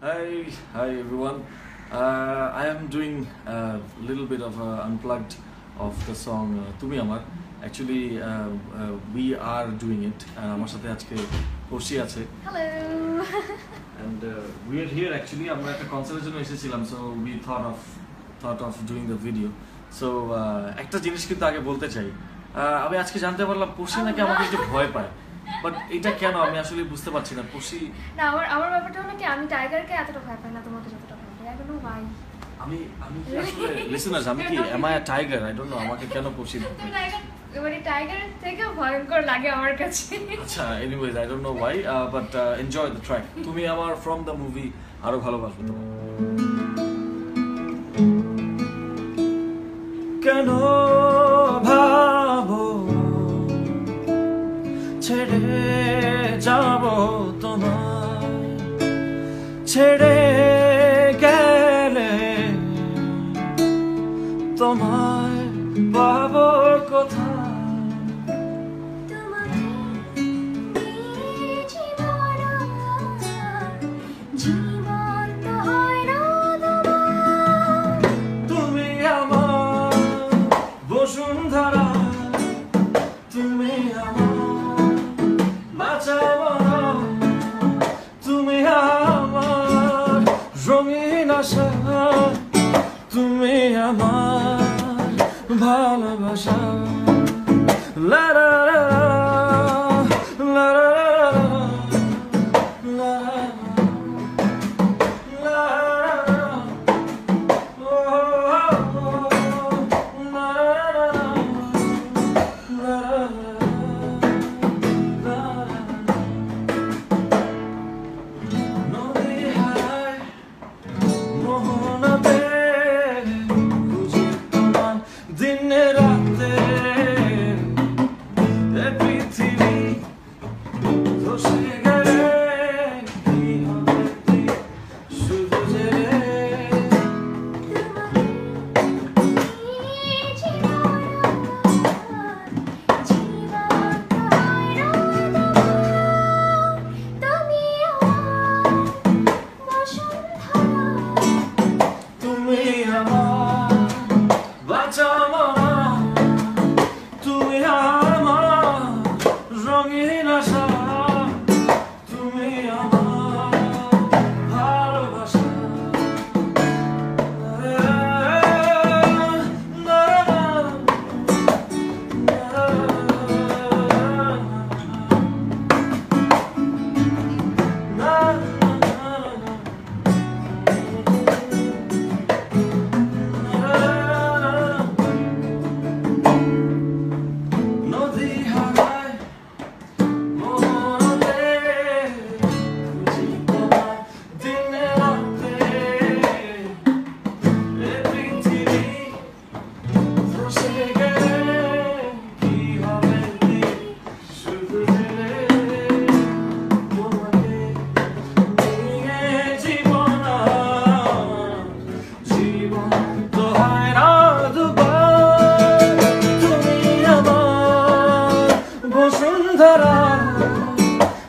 Hi everyone. I am doing a little bit of unplugged of the song Tumi Amar. Actually, we are doing it. আমার সাথে আজকে পড়শি আছে। Hello. And we are here actually. আমরা একটা কনসার্টের জন্য এসেছিলাম, so we thought of doing the video. So একটা জিনিস কিন্তু আগে বলতে চাই। আমি আজকে জানতে পারলাম পড়শি নাকি আমাকে একটু ভয় পায়। বাট এটা কেন আমি আসলে বুঝতে পারছি না। পড়শি না আমার ব্যাপারটা হলো কি আমি টাইগারকে এতটা ভয় পাই না তোমাকে যতটা ভয় পাই। I don't know why. আমি কি আসলে লিসেনার্স আমি কি am I a tiger? I don't know আমাকে কেন পড়শি তুমি টাইগার থেকে ভয়ঙ্কর লাগে আমার কাছে। আচ্ছা anyways I don't know why but enjoy the track. তুমি আমার from the movie আরো ভালোবাসবে তোমায়। কেন ভাবো ছেড়ে যাব তোমায়, ছেড়ে গেলে তোমায় পাবো কোথায়? তুমি আমার বসুন্ধরা, তুমি আমার বাঁচাবো, তুমি আমার রঙিন আশা, তুমি আমার ভালোবাসা। লা লা লা লা লা লা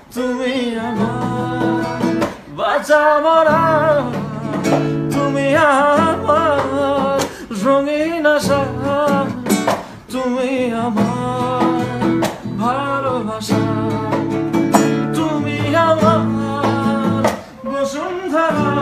তুমি আমার বাঁচামরা, তুমি আমার রঙিন আশা, তুমি আমার ভালোবাসা, তুমি আমার বসুন্ধরা।